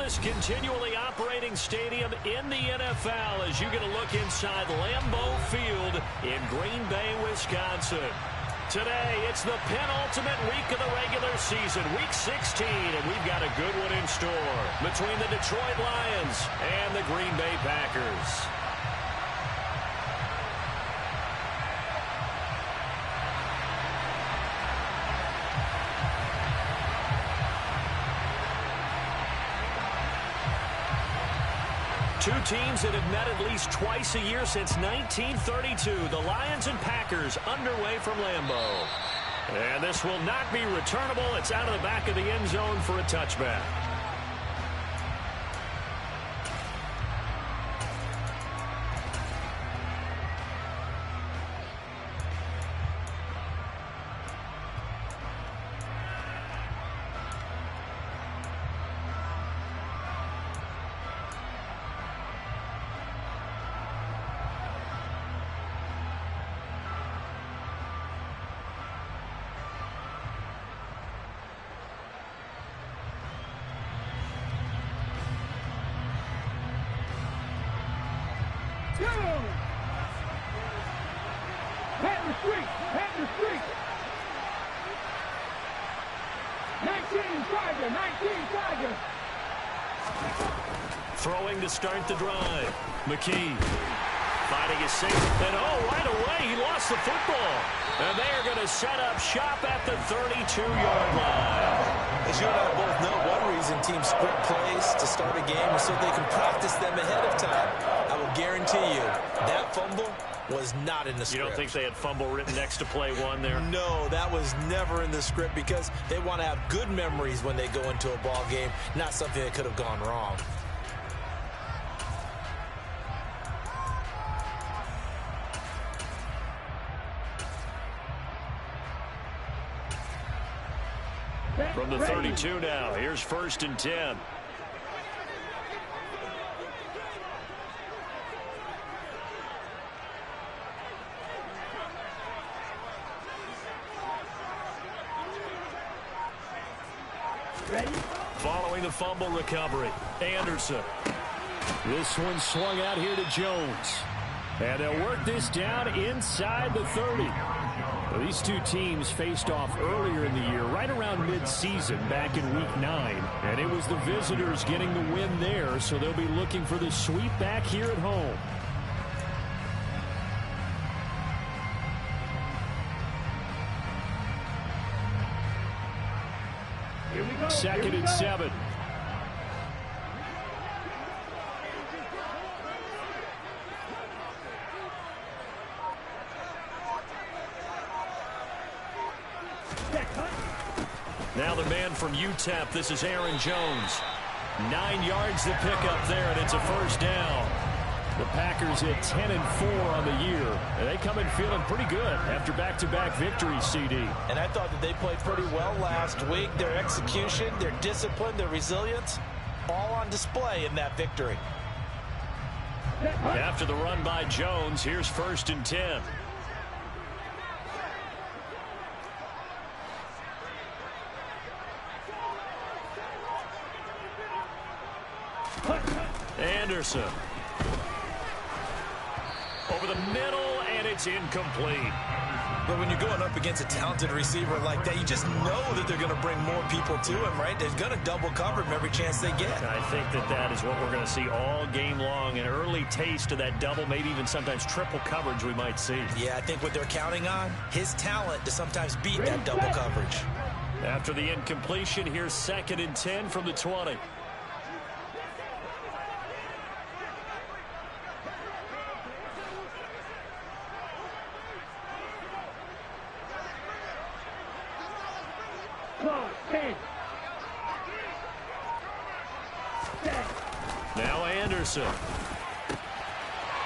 oldest continually operating stadium in the NFL as you get a look inside Lambeau Field in Green Bay, Wisconsin. Today, it's the penultimate week of the regular season, Week 16, and we've got a good one in store between the Detroit Lions and the Green Bay Packers. Two teams that have met at least twice a year since 1932. The Lions and Packers underway from Lambeau. And this will not be returnable. It's out of the back of the end zone for a touchback. Throwing to start the drive. McKee finding his safe. And right away he lost the football. And they are going to set up shop at the 32-yard line. As you and I both know, one reason teams script plays to start a game is so they can practice them ahead of time. I will guarantee you that fumble was not in the script. You don't think they had fumble written next to play one there? No, that was never in the script because they want to have good memories when they go into a ball game, not something that could have gone wrong. From the 32 now, here's 1st and 10. Following the fumble recovery, Anderson. This one swung out here to Jones. And they'll work this down inside the 30. Well, these two teams faced off earlier in the year, right around mid-season, back in Week 9. And it was the visitors getting the win there, so they'll be looking for the sweep back here at home. Here we go. 2nd and 7. Now the man from UTEP, this is Aaron Jones. 9 yards to pick up there, and it's a 1st down. The Packers at 10-4 on the year. And they come in feeling pretty good after back-to-back victories, CD. And I thought that they played pretty well last week. Their execution, their discipline, their resilience, all on display in that victory. After the run by Jones, here's 1st and 10. Anderson. Over the middle, and it's incomplete. But when you're going up against a talented receiver like that, you just know that they're going to bring more people to him, right? They're going to double cover him every chance they get. I think that is what we're going to see all game long. An early taste of that double, maybe even sometimes triple coverage we might see. Yeah, I think what they're counting on, his talent to sometimes beat that double coverage. After the incompletion, here's 2nd and 10 from the 20. Now Anderson.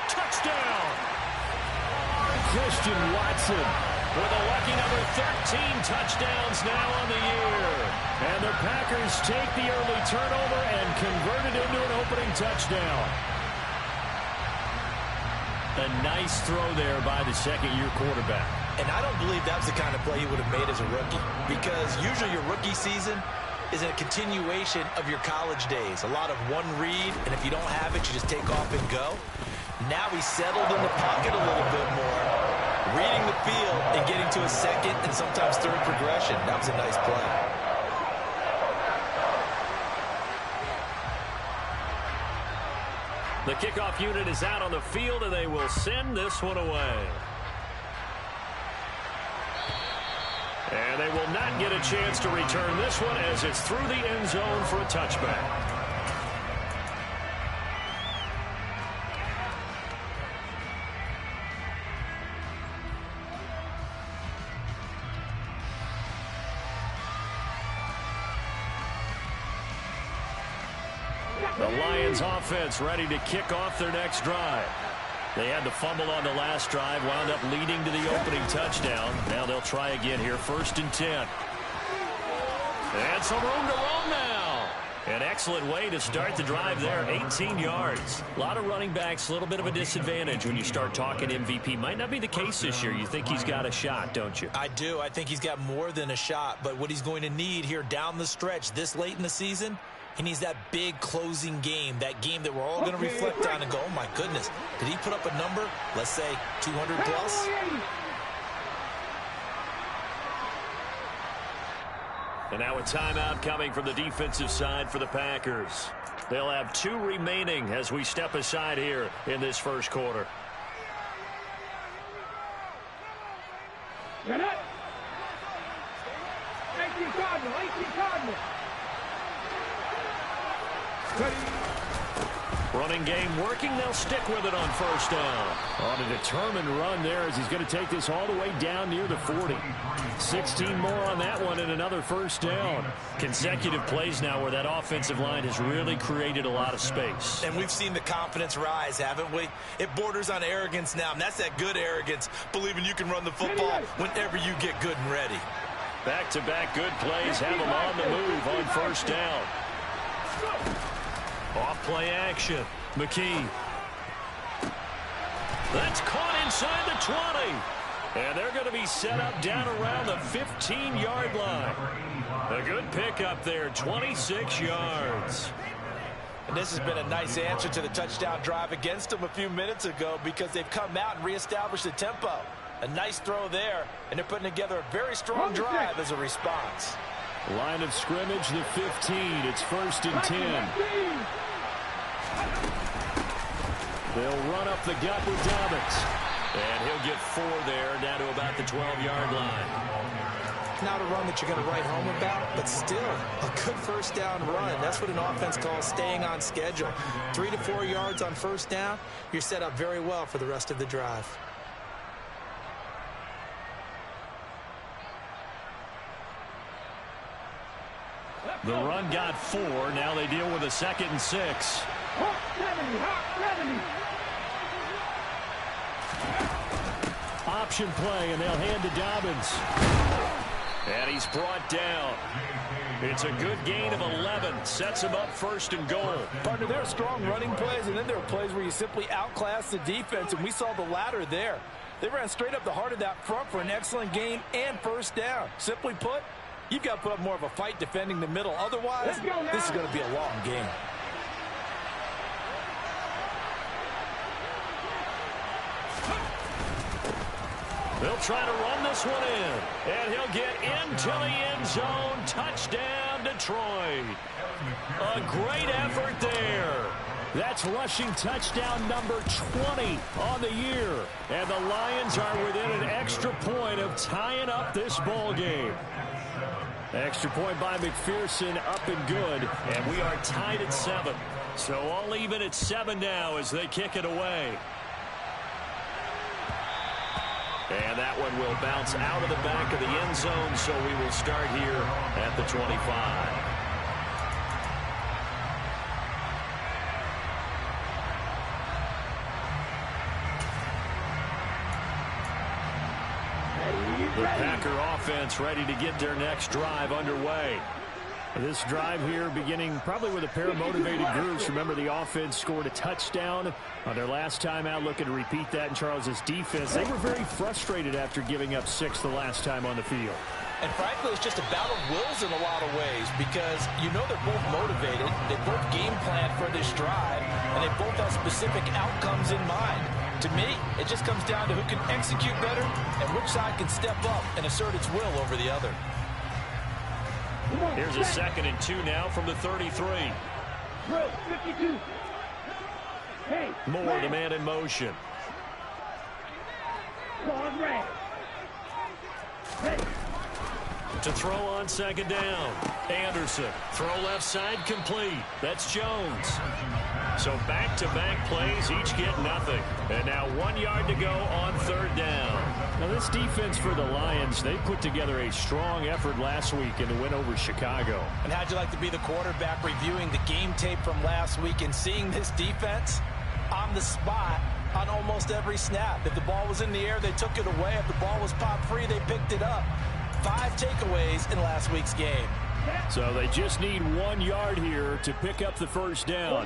Touchdown! Christian Watson with a lucky number 13 touchdowns now on the year. And the Packers take the early turnover and convert it into an opening touchdown. A nice throw there by the second-year quarterback. And I don't believe that was the kind of play he would have made as a rookie. Because usually your rookie season, is a continuation of your college days. A lot of one read, and if you don't have it, you just take off and go. Now he's settled in the pocket a little bit more, reading the field and getting to a second and sometimes third progression. That was a nice play. The kickoff unit is out on the field, and they will send this one away. And they will not get a chance to return this one as it's through the end zone for a touchback. The Lions offense ready to kick off their next drive. They had to fumble on the last drive, wound up leading to the opening touchdown. Now they'll try again here, 1st and 10. And some room to roam now. An excellent way to start the drive there, 18 yards. A lot of running backs, a little bit of a disadvantage when you start talking MVP. Might not be the case this year. You think he's got a shot, don't you? I do. I think he's got more than a shot. But what he's going to need here down the stretch this late in the season, he needs that big closing game, that game that we're all going to reflect on and go, oh, my goodness, did he put up a number, let's say, 200 plus? And now a timeout coming from the defensive side for the Packers. They'll have 2 remaining as we step aside here in this first quarter. Get it! 18 Cardinal, 18 Cardinal. Running game working. They'll stick with it on 1st down. On a determined run there as he's going to take this all the way down near the 40. 16 more on that one and another 1st down. Consecutive plays now where that offensive line has really created a lot of space. And we've seen the confidence rise, haven't we? It borders on arrogance now, and that's that good arrogance, believing you can run the football whenever you get good and ready. Back-to-back good plays have them on the move on 1st down. Off play action. McKee. That's caught inside the 20. And they're going to be set up down around the 15-yard line. A good pickup there, 26 yards. And this has been a nice answer to the touchdown drive against them a few minutes ago because they've come out and reestablished the tempo. A nice throw there, and they're putting together a very strong drive as a response. Line of scrimmage, the 15. It's 1st and 10. They'll run up the gut with Dobbins. And he'll get 4 there, down to about the 12-yard line. Not a run that you're going to write home about, but still a good 1st down run. That's what an offense calls staying on schedule. 3 to 4 yards on 1st down, you're set up very well for the rest of the drive. The run got 4. Now they deal with a 2nd and 6. Option play, and they'll hand to Dobbins. And he's brought down. It's a good gain of 11. Sets him up 1st and goal. Partner, there are strong running plays, and then there are plays where you simply outclass the defense, and we saw the latter there. They ran straight up the heart of that front for an excellent gain and 1st down. Simply put, you've got to put up more of a fight defending the middle. Otherwise, this is going to be a long game. They'll try to run this one in. And he'll get into the end zone. Touchdown, Detroit. A great effort there. That's rushing touchdown number 20 on the year. And the Lions are within an extra point of tying up this ball game. Extra point by McPherson, up and good. And we are tied at 7. So all even at 7 now as they kick it away. And that one will bounce out of the back of the end zone, so we will start here at the 25. The Packer offense ready to get their next drive underway. This drive here beginning probably with a pair of motivated groups. Remember, the offense scored a touchdown on their last time out, looking to repeat that in Charles's defense. They were very frustrated after giving up 6 the last time on the field. And frankly, it's just a battle of wills in a lot of ways because you know they're both motivated, they both game plan for this drive, and they both have specific outcomes in mind. To me, it just comes down to who can execute better and which side can step up and assert its will over the other. Here's a 2nd and 2 now from the 33. 52. Hey, Moore, the man in motion. red. Ready. To throw on 2nd down. Anderson. Throw left side complete. That's Jones. So back-to-back plays, each get nothing. And now 1 yard to go on 3rd down. Now this defense for the Lions, they put together a strong effort last week in the win over Chicago. And how'd you like to be the quarterback reviewing the game tape from last week and seeing this defense on the spot on almost every snap? If the ball was in the air, they took it away. If the ball was popped free, they picked it up. 5 takeaways in last week's game. So they just need 1 yard here to pick up the 1st down.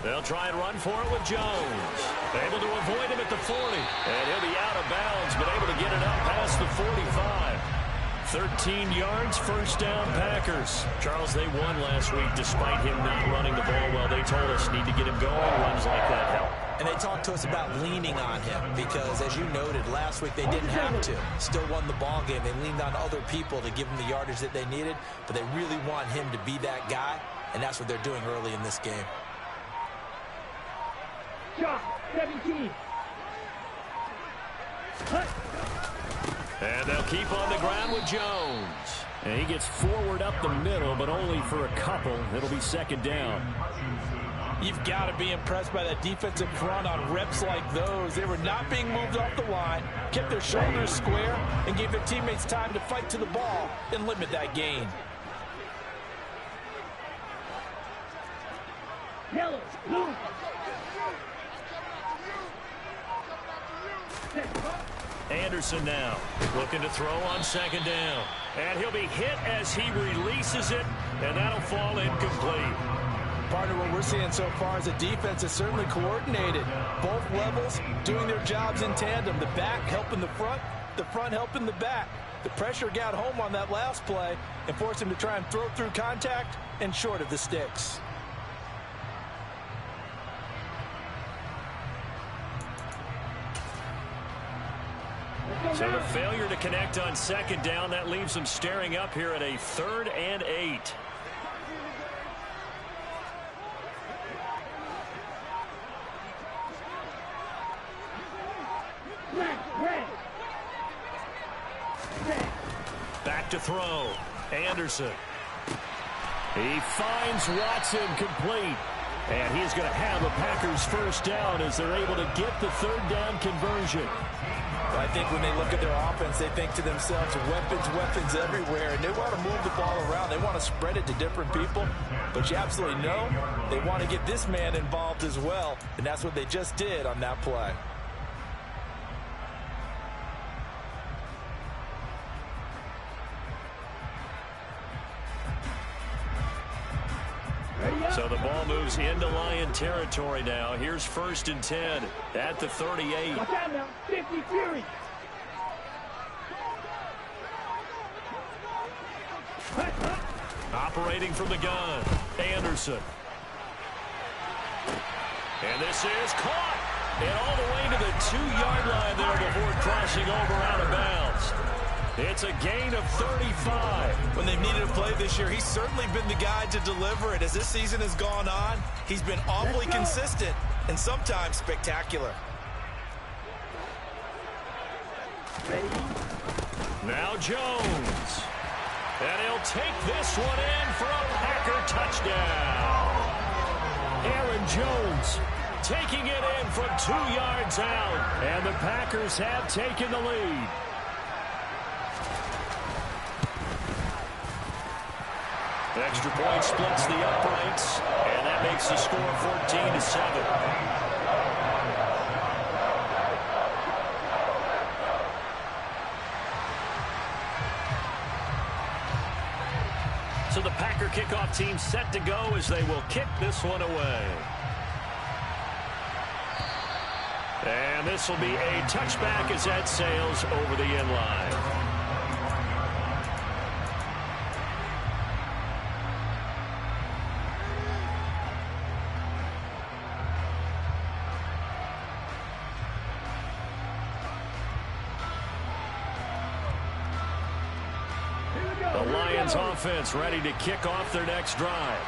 They'll try and run for it with Jones. Able to avoid him at the 40. And he'll be out of bounds, but able to get it up past the 45. 13 yards, 1st down Packers. Charles, they won last week despite him not running the ball well. They told us need to get him going. Runs like that help. And they talked to us about leaning on him because, as you noted, last week they didn't have to. Still won the ball game. They leaned on other people to give them the yardage that they needed, but they really want him to be that guy, and that's what they're doing early in this game. Shot, 17. And they'll keep on the ground with Jones. And he gets forward up the middle, but only for a couple. It'll be 2nd down. You've got to be impressed by that defensive front on reps like those. They were not being moved off the line, kept their shoulders square, and gave their teammates time to fight to the ball and limit that gain. Yellow, blue. Anderson now looking to throw on 2nd down. And he'll be hit as he releases it, and that'll fall incomplete. Partner, what we're seeing so far is a defense is certainly coordinated. Both levels doing their jobs in tandem. The back helping the front helping the back. The pressure got home on that last play and forced him to try and throw through contact and short of the sticks. So the failure to connect on 2nd down, that leaves them staring up here at a 3rd and 8. Back to throw. Anderson. He finds Watson complete. And he's going to have a Packers 1st down as they're able to get the 3rd down conversion. I think when they look at their offense, they think to themselves, weapons everywhere, and they want to move the ball around. They want to spread it to different people, but you absolutely know they want to get this man involved as well, and that's what they just did on that play. So the ball moves into Lion territory now. Here's 1st and 10 at the 38. Watch out now, 50 Fury. Operating from the gun, Anderson. And this is caught. And all the way to the 2-yard line there before crossing over out of bounds. It's a gain of 35. When they've needed a play this year, he's certainly been the guy to deliver it. As this season has gone on, he's been awfully consistent and sometimes spectacular. Now Jones. And he'll take this one in for a Packer touchdown. Aaron Jones taking it in from 2 yards out. And the Packers have taken the lead. Extra point splits the uprights, and that makes the score 14-7. So the Packer kickoff team set to go as they will kick this one away. And this will be a touchback as that sails over the end line. The Lions offense ready to kick off their next drive.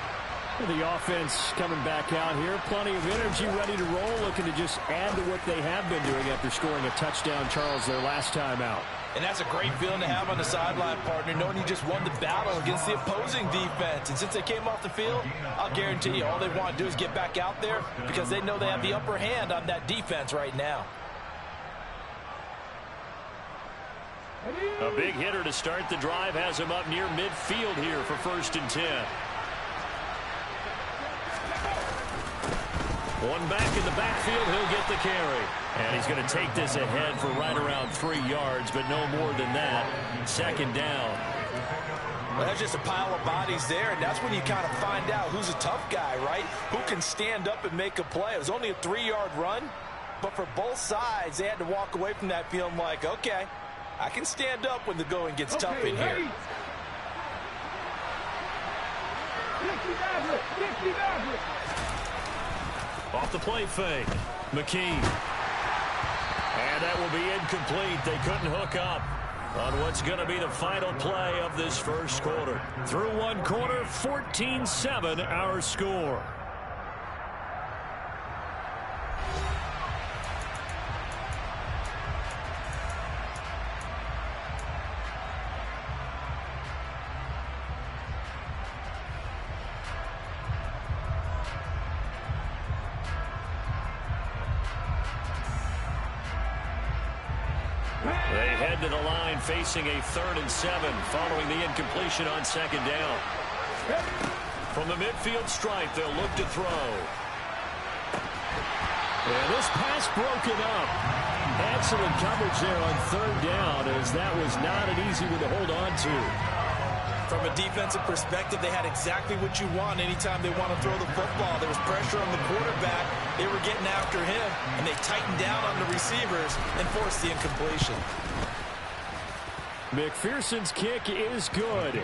The offense coming back out here. Plenty of energy, ready to roll, looking to just add to what they have been doing after scoring a touchdown, Charles, their last time out. And that's a great feeling to have on the sideline, partner, knowing you just won the battle against the opposing defense. And since they came off the field, I'll guarantee you all they want to do is get back out there because they know they have the upper hand on that defense right now. A big hitter to start the drive has him up near midfield here for 1st and 10. One back in the backfield, he'll get the carry. And he's going to take this ahead for right around 3 yards, but no more than that. 2nd down. Well, that's just a pile of bodies there, and that's when you kind of find out who's a tough guy, right? Who can stand up and make a play. It was only a 3-yard run, but for both sides, they had to walk away from that feeling like, okay, I can stand up when the going gets tough in here. 50 Off the play fake. McKee. And that will be incomplete. They couldn't hook up on what's going to be the final play of this first quarter. Through one quarter, 14-7 our score. They head to the line facing a 3rd and 7 following the incompletion on 2nd down. From the midfield stripe, they'll look to throw. And this pass broken up. Excellent coverage there on 3rd down, as that was not an easy one to hold on to. From a defensive perspective, they had exactly what you want anytime they want to throw the football. There was pressure on the quarterback. They were getting after him, and they tightened down on the receivers and forced the incompletion. McPherson's kick is good.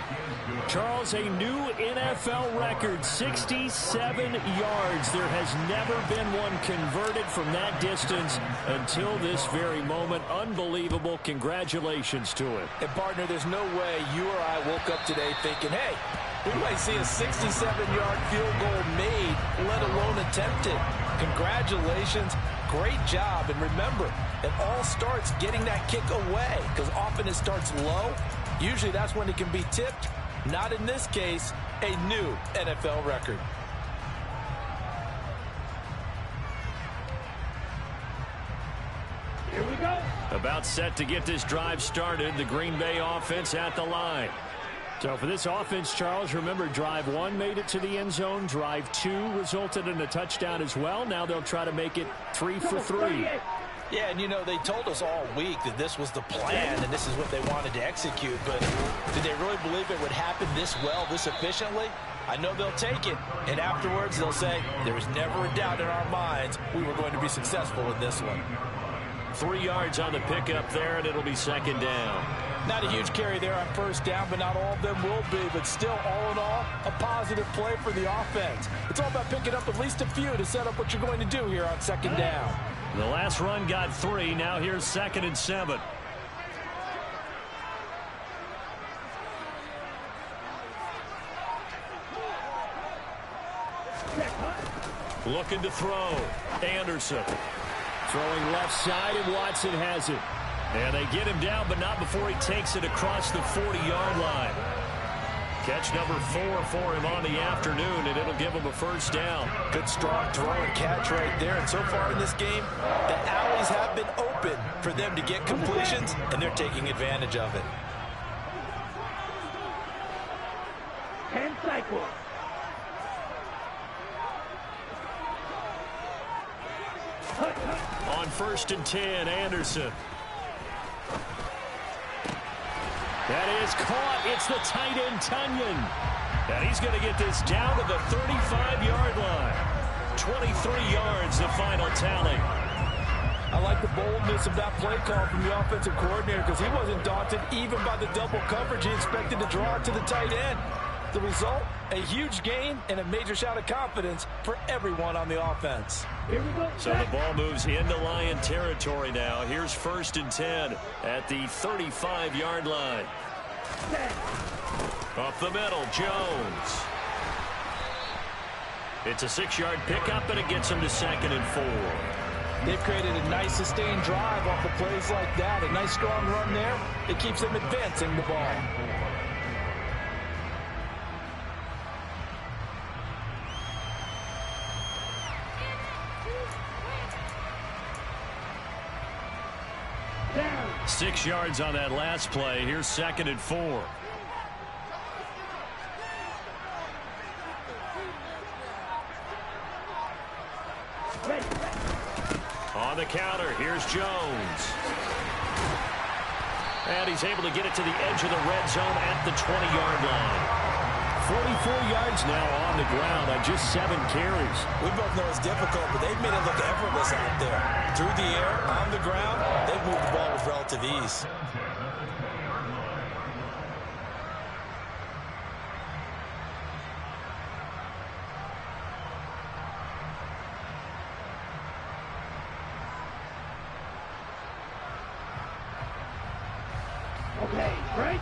Charles, a new NFL record, 67 yards. There has never been one converted from that distance until this very moment. Unbelievable. Congratulations to him. And, partner, there's no way you or I woke up today thinking, hey, we might see a 67-yard field goal made, let alone attempted. Congratulations. Great job. And remember, it all starts getting that kick away, because often it starts low. Usually that's when it can be tipped. Not in this case, a new NFL record. Here we go. About set to get this drive started. The Green Bay offense at the line. So for this offense, Charles, remember, drive 1 made it to the end zone. Drive 2 resulted in a touchdown as well. Now they'll try to make it 3 for 3. Yeah, and you know, they told us all week that this was the plan and this is what they wanted to execute, but did they really believe it would happen this well, this efficiently? I know they'll take it, and afterwards they'll say, there was never a doubt in our minds we were going to be successful in this one. 3 yards on the pickup there, and it'll be 2nd down. Not a huge carry there on 1st down, but not all of them will be. But still, all in all, a positive play for the offense. It's all about picking up at least a few to set up what you're going to do here on 2nd down. The last run got 3. Now here's 2nd and 7. Looking to throw. Anderson. Throwing left side, and Watson has it. And they get him down, but not before he takes it across the 40-yard line. Catch number 4 for him on the afternoon, and it'll give him a 1st down. Good strong throw and catch right there. And so far in this game, the alleys have been open for them to get completions, and they're taking advantage of it. 10 cycles. On 1st and 10, Anderson. That is caught. It's the tight end, Tunyon. And he's going to get this down to the 35-yard line. 23 yards, the final tally. I like the boldness of that play call from the offensive coordinator because he wasn't daunted even by the double coverage he expected to draw it to the tight end. The result, a huge gain and a major shot of confidence for everyone on the offense. Here we go. So the ball moves into Lion territory now. Here's 1st and 10 at the 35-yard line. Up the middle, Jones. It's a 6-yard pickup, and it gets him to 2nd and 4. They've created a nice sustained drive off of plays like that. A nice strong run there. It keeps them advancing the ball. Down. 6 yards on that last play. Here's 2nd and 4. Ready. On the counter, here's Jones. And he's able to get it to the edge of the red zone at the 20-yard line. 44 yards now on the ground on just 7 carries. We both know it's difficult, but they've made it look effortless out there. Through the air, on the ground, they've moved the ball with relative ease. Okay, right?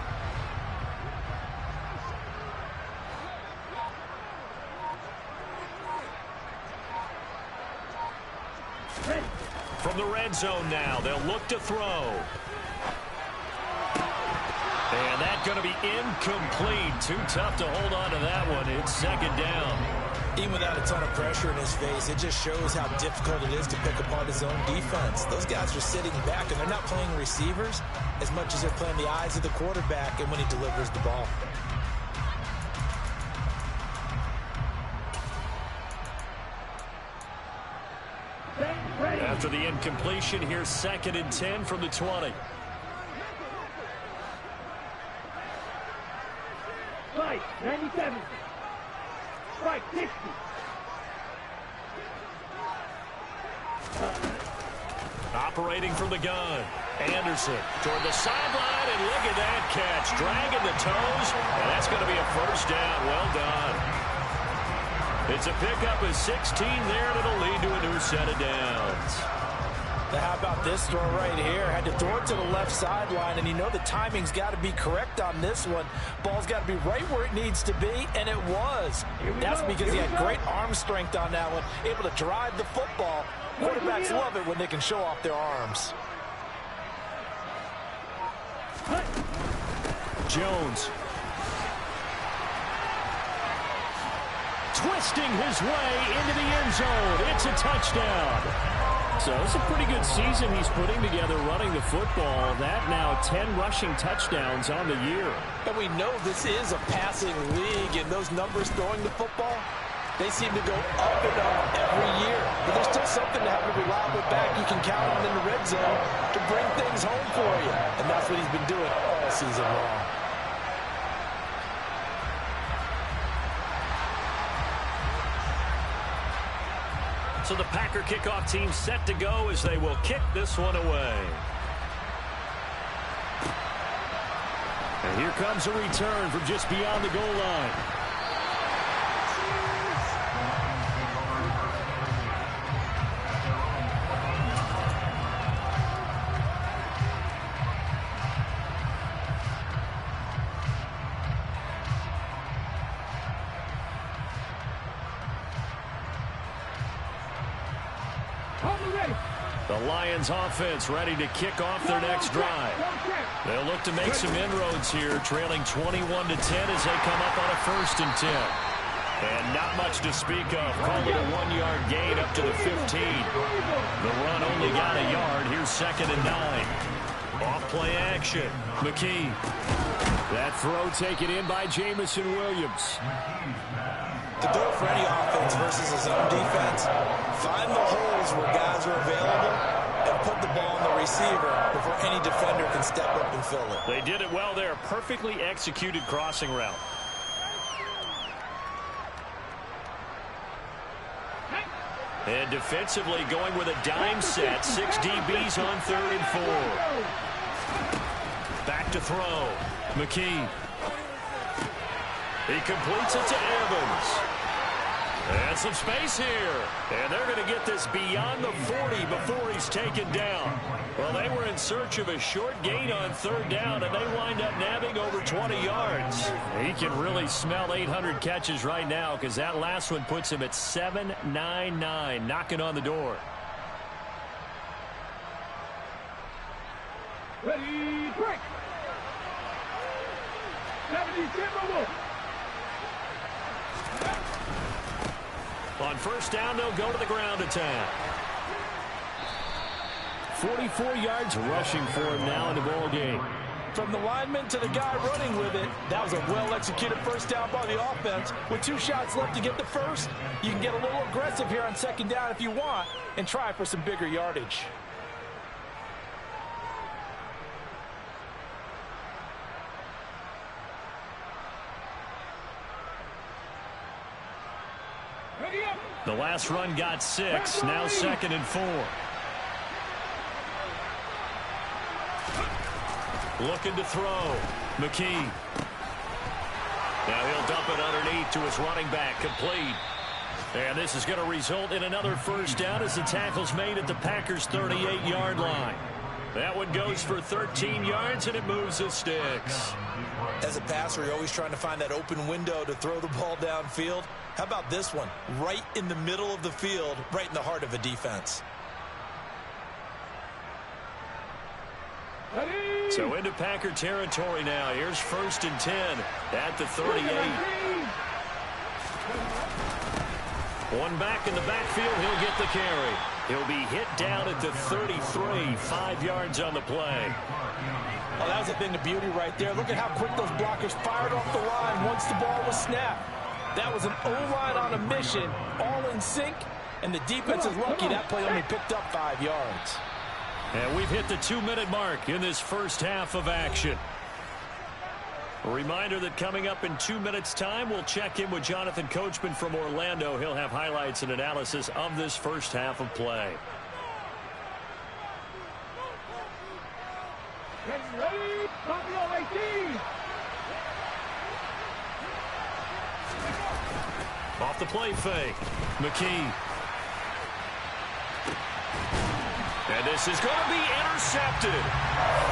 Ready. From the red zone now, they'll look to throw. And that's going to be incomplete. Too tough to hold on to that one. It's 2nd down. Even without a ton of pressure in his face, it just shows how difficult it is to pick apart his own defense. Those guys are sitting back, and they're not playing receivers as much as they're playing the eyes of the quarterback and when he delivers the ball. Ready. After the incompletion, here's 2nd and 10 from the 20. Right. 97. Right. 60. Operating from the gun. Anderson toward the sideline, and look at that catch. Dragging the toes, and that's going to be a 1st down. Well done. It's a pickup of 16 there, and it'll lead to a new set of downs. Now how about this throw right here? Had to throw it to the left sideline, and you know the timing's got to be correct on this one. Ball's got to be right where it needs to be, and it was. That's because he had great arm strength on that one, able to drive the football. Quarterbacks love it when they can show off their arms. Jones. Twisting his way into the end zone. It's a touchdown. So it's a pretty good season he's putting together running the football. That now 10 rushing touchdowns on the year. And we know this is a passing league, and those numbers throwing the football, they seem to go up and up every year. But there's still something to have a reliable back you can count on in the red zone to bring things home for you. And that's what he's been doing all season long. So the Packer kickoff team set to go as they will kick this one away. And here comes a return from just beyond the goal line. The Lions offense ready to kick off their next drive. They'll look to make some inroads here, trailing 21-10 as they come up on a 1st and 10. And not much to speak of. Call it a 1-yard gain up to the 15. The run only got a yard. Here's 2nd and 9. Off-play action. McKee. That throw taken in by Jamison Williams. To do it for any offense versus his own defense, find the holes where guys are available and put the ball on the receiver before any defender can step up and fill it. They did it well there. Perfectly executed crossing route. And defensively going with a dime set. 6 DBs on 3rd and 4. Back to throw. McKee. He completes it to Evans. And some space here. And they're going to get this beyond the 40 before he's taken down. Well, they were in search of a short gain on 3rd down, and they wind up nabbing over 20 yards. He can really smell 800 catches right now because that last one puts him at 799, knocking on the door. Ready, break. 70 Timberwolves. On 1st down, they'll go to the ground attack. 44 yards rushing for him now in the ball game. From the lineman to the guy running with it, that was a well-executed 1st down by the offense. With 2 shots left to get the first, you can get a little aggressive here on 2nd down if you want and try for some bigger yardage. The last run got 6. Now 2nd and 4. Looking to throw. McKee. Now he'll dump it underneath to his running back. Complete. And this is going to result in another 1st down as the tackle's made at the Packers' 38-yard line. That one goes for 13 yards, and it moves the sticks. As a passer, you're always trying to find that open window to throw the ball downfield. How about this one? Right in the middle of the field, right in the heart of a defense. So into Packer territory now. Here's 1st and 10 at the 38. One back in the backfield. He'll get the carry. He'll be hit down at the 33. 5 yards on the play. Oh, that was a thing of beauty right there. Look at how quick those blockers fired off the line once the ball was snapped. That was an O-line on a mission, all in sync, and the defense is lucky that play only picked up 5 yards. And we've hit the 2-minute mark in this 1st half of action. A reminder that coming up in 2 minutes' time, we'll check in with Jonathan Coachman from Orlando. He'll have highlights and analysis of this 1st half of play. Ready, Buffalo 18. Off the play fake. McKee. And this is going to be intercepted.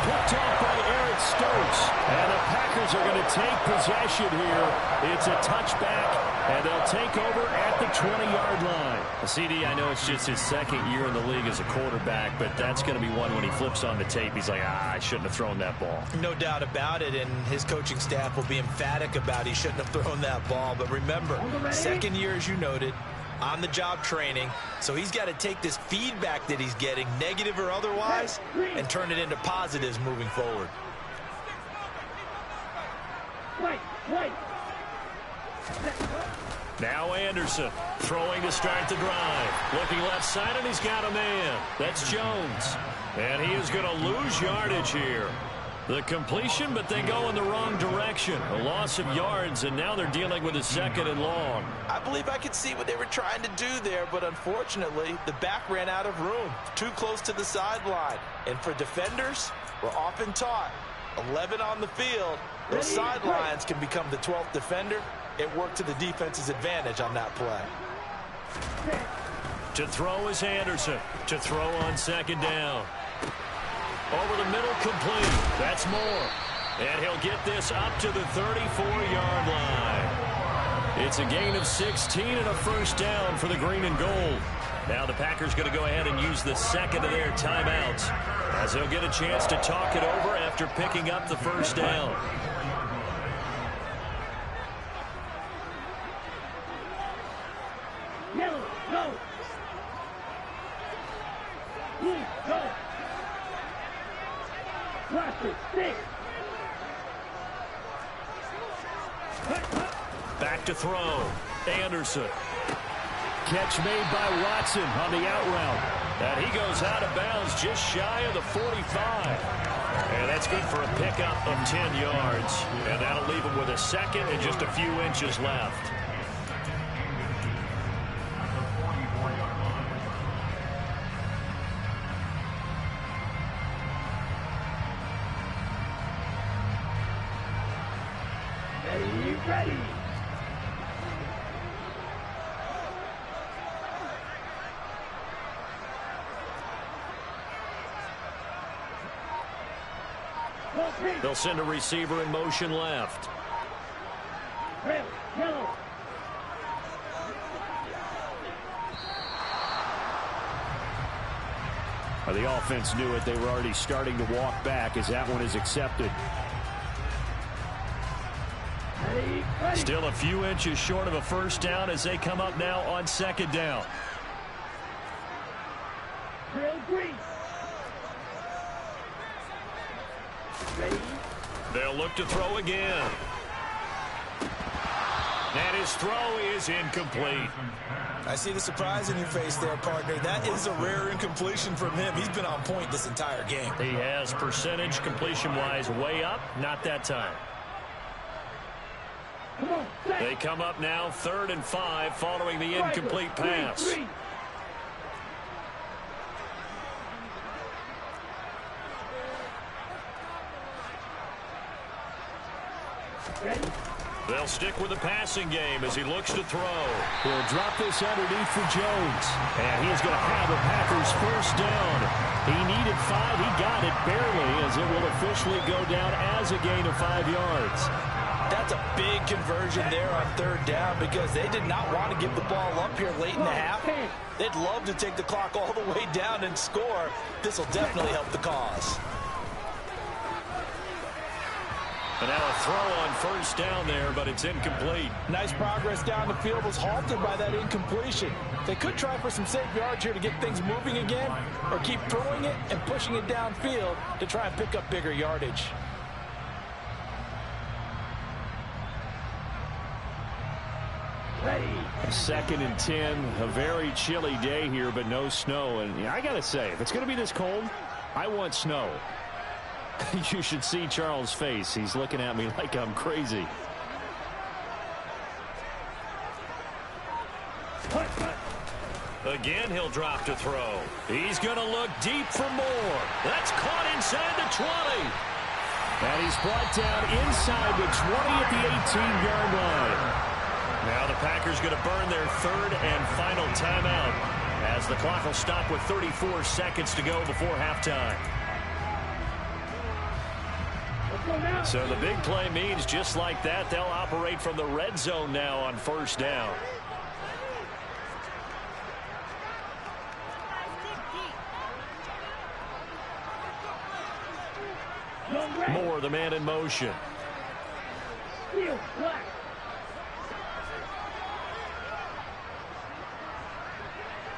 Picked off by Eric Stokes. And the Packers are going to take possession here. It's a touchback, and they'll take over at the 20-yard line. CD, I know it's just his 2nd year in the league as a quarterback, but that's going to be one when he flips on the tape. He's like, I shouldn't have thrown that ball. No doubt about it, and his coaching staff will be emphatic about he shouldn't have thrown that ball. But remember, 2nd year, as you noted, on-the-job training, so he's got to take this feedback that he's getting, negative or otherwise, and turn it into positives moving forward. Now Anderson throwing to start the drive. Looking left side, and he's got a man. That's Jones. And he is going to lose yardage here. The completion, but they go in the wrong direction. A loss of yards, and now they're dealing with a 2nd and long. I believe I could see what they were trying to do there, but unfortunately, the back ran out of room. Too close to the sideline. And for defenders, we're often taught, 11 on the field, those sidelines can become the 12th defender. It worked to the defense's advantage on that play. To throw is Anderson. To throw on 2nd down. Over the middle, complete. That's Moore. And he'll get this up to the 34-yard line. It's a gain of 16 and a 1st down for the green and gold. Now the Packers going to go ahead and use the 2nd of their timeouts, as they'll get a chance to talk it over after picking up the 1st down. Yellow, go. Blue, go. Plastic, stick. Back to throw. Anderson. Catch made by Watson on the out route. And he goes out of bounds just shy of the 45. And that's good for a pickup of 10 yards. And that'll leave him with a 2nd and just a few inches left. Ready. They'll send a receiver in motion left. Red, yellow. The offense knew it. They were already starting to walk back as that one is accepted. Ready, ready. Still a few inches short of a first down as they come up now on second down. Drill green. Ready. They'll look to throw again. And his throw is incomplete. I see the surprise in your face there, partner. That is a rare incompletion from him. He's been on point this entire game. He has percentage completion-wise way up. Not that time. Come on, set. They come up now 3rd and 5 following the incomplete pass. Green. Ready. They'll stick with the passing game as he looks to throw. He'll drop this underneath for Jones. And he's going to have the Packers first down. He needed 5. He got it barely as it will officially go down as a gain of 5 yards. That's a big conversion there on 3rd down because they did not want to give the ball up here late in the half. They'd love to take the clock all the way down and score. This will definitely help the cause. And now a throw on first down there, but it's incomplete. Nice progress down the field was halted by that incompletion. They could try for some safe yards here to get things moving again, or keep throwing it and pushing it downfield to try and pick up bigger yardage. Ready. 2nd and 10, a very chilly day here, but no snow. And I got to say, if it's going to be this cold, I want snow. You should see Charles' face. He's looking at me like I'm crazy. Again, he'll drop to throw. He's going to look deep for more. That's caught inside the 20. And he's brought down inside the 20 at the 18-yard line. Now the Packers going to burn their 3rd and final timeout as the clock will stop with 34 seconds to go before halftime. So the big play means just like that, they'll operate from the red zone now on first down. Moore, the man in motion. Steel, black.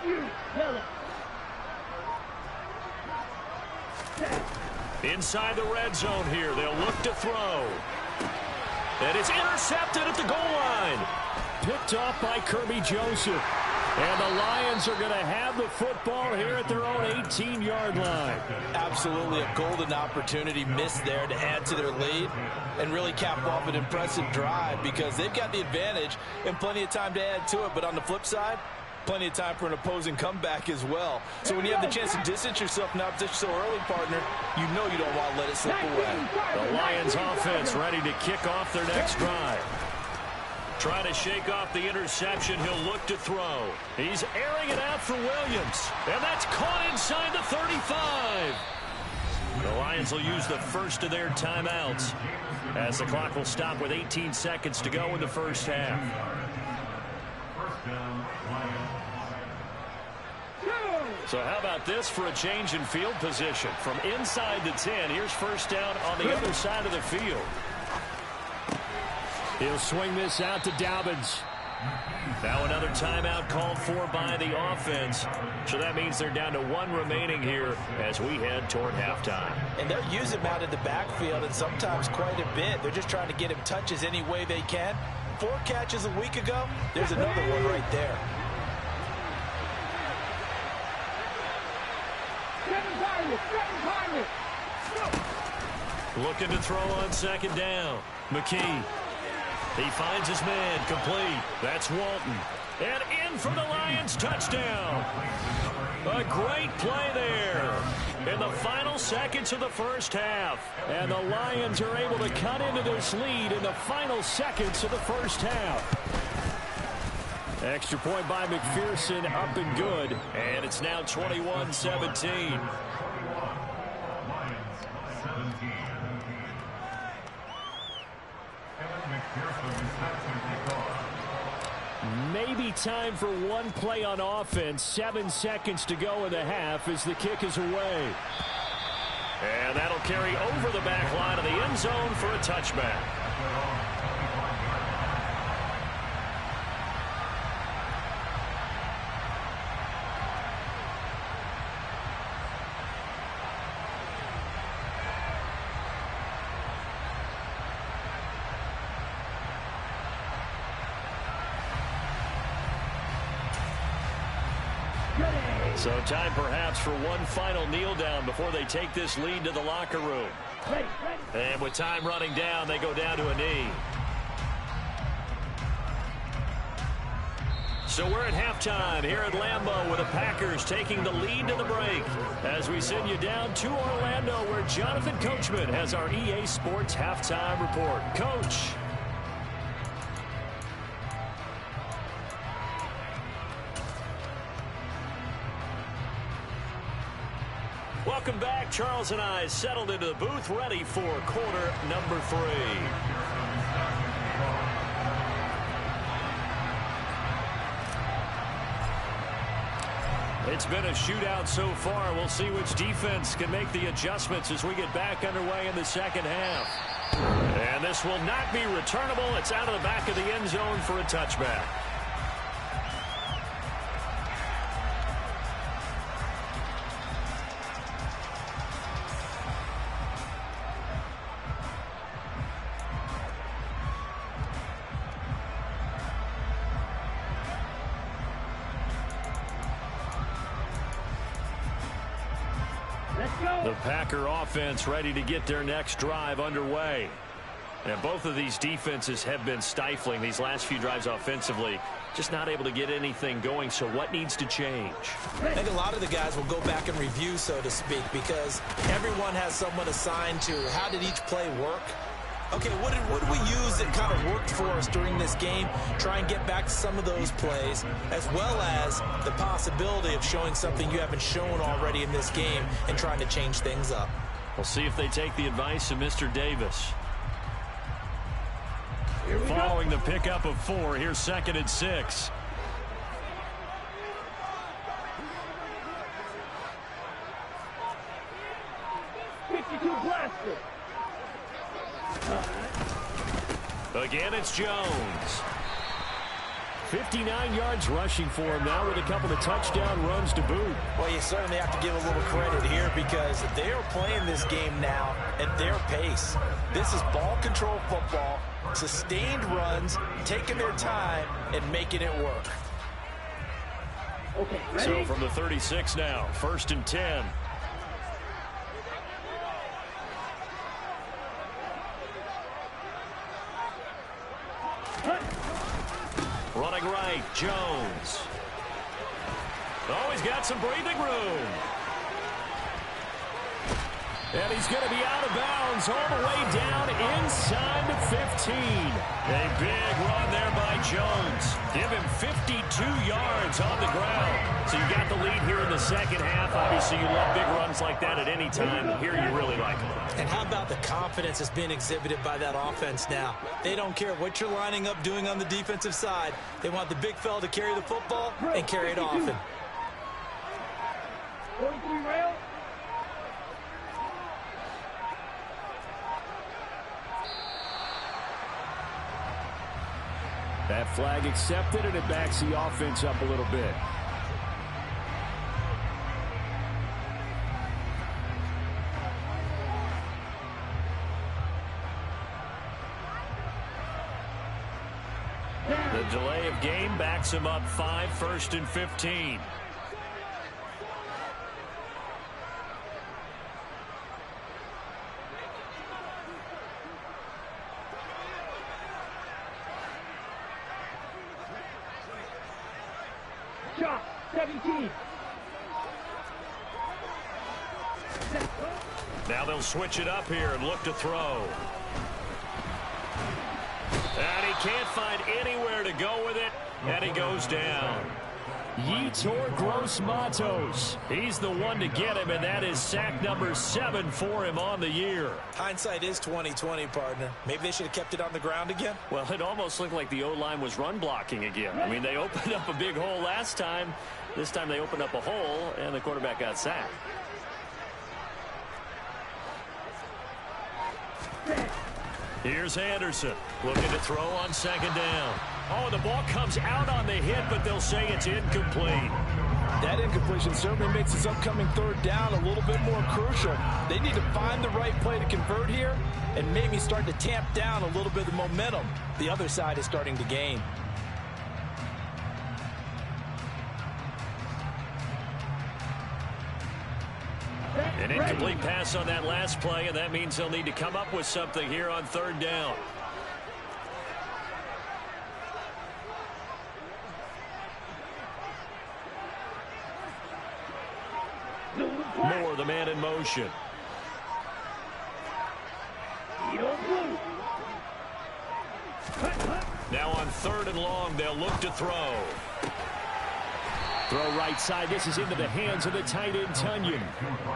You, yellow. Set. Inside the red zone here, they'll look to throw. And it's intercepted at the goal line. Picked off by Kirby Joseph. And the Lions are going to have the football here at their own 18-yard line. Absolutely a golden opportunity missed there to add to their lead and really cap off an impressive drive because they've got the advantage and plenty of time to add to it. But on the flip side, plenty of time for an opposing comeback as well. So when you have the chance to distance yourself from opposition so early, partner, you know you don't want to let it slip away. The Lions offense ready to kick off their next drive. Trying to shake off the interception, he'll look to throw. He's airing it out for Williams. And that's caught inside the 35. The Lions will use the first of their timeouts as the clock will stop with 18 seconds to go in the first half. So how about this for a change in field position? From inside the 10, here's first down on the other side of the field. He'll swing this out to Dobbins. Now another timeout called for by the offense. So that means they're down to 1 remaining here as we head toward halftime. And they'll use him out in the backfield and sometimes quite a bit. They're just trying to get him touches any way they can. 4 catches a week ago. There's another one right there. Looking to throw on second down. McKee. He finds his man complete. That's Walton. And in for the Lions touchdown. A great play there in the final seconds of the first half. And the Lions are able to cut into this lead in the final seconds of the first half. Extra point by McPherson, up and good. And it's now 21-17. Maybe time for one play on offense. 7 seconds to go in the half as the kick is away. And that'll carry over the back line of the end zone for a touchback. So time perhaps for one final kneel down before they take this lead to the locker room. And with time running down, they go down to a knee. So we're at halftime here at Lambeau with the Packers taking the lead to the break. As we send you down to Orlando where Jonathan Coachman has our EA Sports halftime report. Coach. Welcome back. Charles and I settled into the booth, ready for quarter number 3. It's been a shootout so far. We'll see which defense can make the adjustments as we get back underway in the second half. And this will not be returnable. It's out of the back of the end zone for a touchback. The Packer offense ready to get their next drive underway. And both of these defenses have been stifling these last few drives offensively. Just not able to get anything going. So what needs to change? I think a lot of the guys will go back and review, so to speak, because everyone has someone assigned to how did each play work. Okay, what did we use that kind of worked for us during this game? Try and get back to some of those plays, as well as the possibility of showing something you haven't shown already in this game and trying to change things up. We'll see if they take the advice of Mr. Davis. Following the pickup of 4, here's 2nd and 6. Again, it's Jones. 59 yards rushing for him now with a couple of touchdown runs to boot. Well, you certainly have to give a little credit here because they are playing this game now at their pace. This is ball control football, sustained runs, taking their time, and making it work. Okay, so from the 36 now, 1st and 10. Running right, Jones. Oh, he's got some breathing room. And he's going to be out of bounds all the way down inside the 15. A big run there by Jones. Give him 52 yards on the ground. So you got the lead here in the second half. Obviously, you love big runs like that at any time. Here you really like them. And how about the confidence that's being exhibited by that offense now? They don't care what you're lining up doing on the defensive side. They want the big fella to carry the football and carry it often. 43 rail. That flag accepted, and it backs the offense up a little bit. The delay of game backs him up 5, 1st and 15. Shot, 17. Now they'll switch it up here and look to throw. And he can't find anywhere to go with it, and he goes down. Yetur Gross-Matos. He's the one to get him, and that is sack number 7 for him on the year. Hindsight is 20/20, partner. Maybe they should have kept it on the ground again. Well, it almost looked like the O-line was run blocking again. I mean, they opened up a big hole last time. This time they opened up a hole, and the quarterback got sacked. Here's Anderson looking to throw on second down. Oh, the ball comes out on the hit, but they'll say it's incomplete. That incompletion certainly makes this upcoming third down a little bit more crucial. They need to find the right play to convert here and maybe start to tamp down a little bit of the momentum the other side is starting to gain. An incomplete pass on that last play, and that means they'll need to come up with something here on third down. Moore, the man in motion. Now on third and long, they'll look to throw. Throw right side. This is into the hands of the tight end, Tunyon.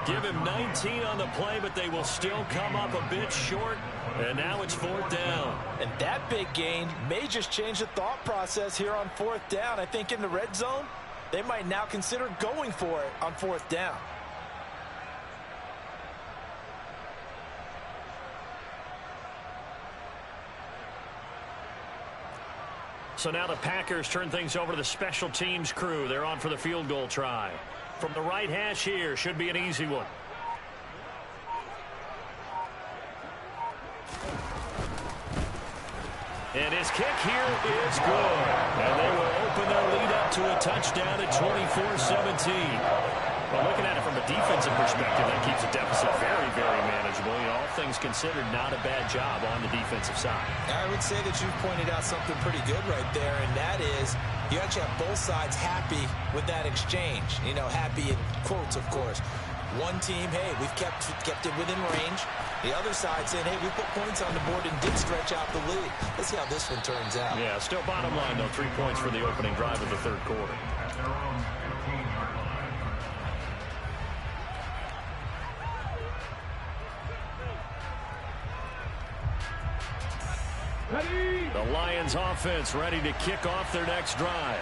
Give him 19 on the play, but they will still come up a bit short. And now it's fourth down. And that big gain may just change the thought process here on fourth down. I think in the red zone, they might now consider going for it on fourth down. So now the Packers turn things over to the special teams crew. They're on for the field goal try. From the right hash here, should be an easy one. And his kick here is good. And they will open their lead up to a touchdown at 24-17. Well, looking at it from a defensive perspective, that keeps the deficit very, very manageable. You know, all things considered, not a bad job on the defensive side. I would say that you've pointed out something pretty good right there, and that is you actually have both sides happy with that exchange. You know, happy in quotes, of course. One team, hey, we've kept it within range. The other side saying, hey, we put points on the board and did stretch out the lead. Let's see how this one turns out. Yeah, still bottom line, though, 3 points for the opening drive of the third quarter. The Lions offense ready to kick off their next drive.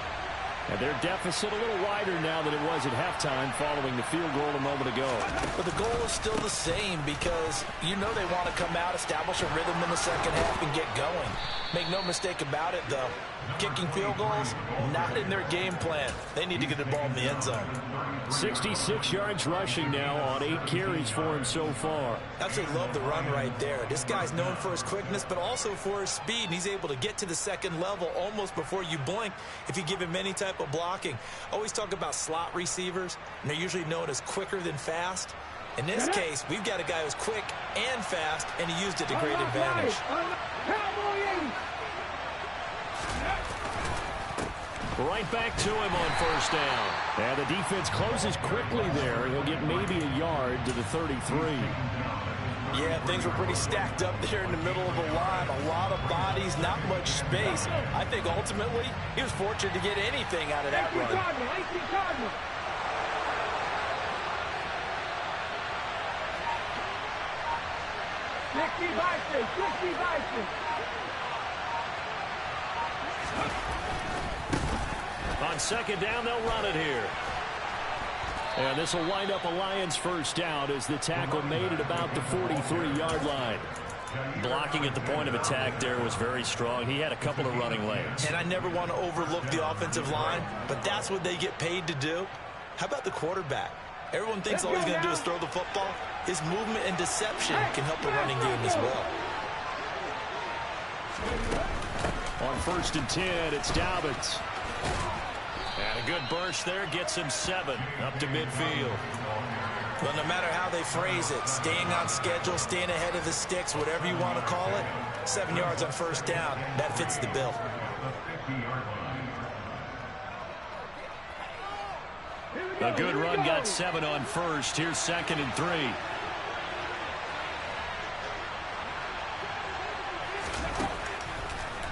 And their deficit a little wider now than it was at halftime following the field goal a moment ago. But the goal is still the same because you know they want to come out, establish a rhythm in the second half, and get going. Make no mistake about it, though. Kicking field goals, not in their game plan. They need to get the ball in the end zone. 66 yards rushing now on 8 carries for him so far. Absolutely love the run right there. This guy's known for his quickness, but also for his speed. And he's able to get to the second level almost before you blink if you give him any type of blocking. Always talk about slot receivers, and they're usually known as quicker than fast. In this case, we've got a guy who's quick and fast, and he used it to great advantage. Right back to him on first down. And the defense closes quickly there. He'll get maybe a yard to the 33. Yeah, things were pretty stacked up there in the middle of the line. A lot of bodies, not much space. I think ultimately he was fortunate to get anything out of that run. On second down, they'll run it here. And this will wind up a Lions first down as the tackle made at about the 43-yard line. Blocking at the point of attack there was very strong. He had a couple of running lanes. And I never want to overlook the offensive line, but that's what they get paid to do. How about the quarterback? Everyone thinks all he's going to do is throw the football. His movement and deception can help the running game as well. On 1st and 10, it's Dobbins. And a good burst there gets him 7 up to midfield. Well, no matter how they phrase it, staying on schedule, staying ahead of the sticks, whatever you want to call it, 7 yards on first down, that fits the bill. A good run got 7 on first. Here's 2nd and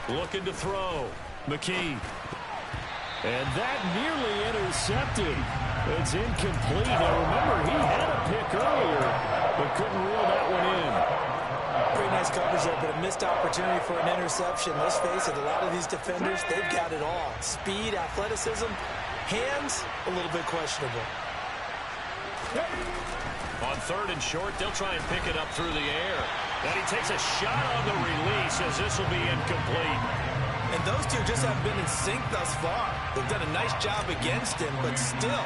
3. Looking to throw. McKee. And that nearly intercepted. It's incomplete. Now remember, he had a pick earlier, but couldn't reel that one in. Pretty nice coverage there, but a missed opportunity for an interception. Let's face it, a lot of these defenders, they've got it all. Speed, athleticism, hands, a little bit questionable. On 3rd and short, they'll try and pick it up through the air. And he takes a shot on the release as this will be incomplete. And those two just haven't been in sync thus far. They've done a nice job against him, but still,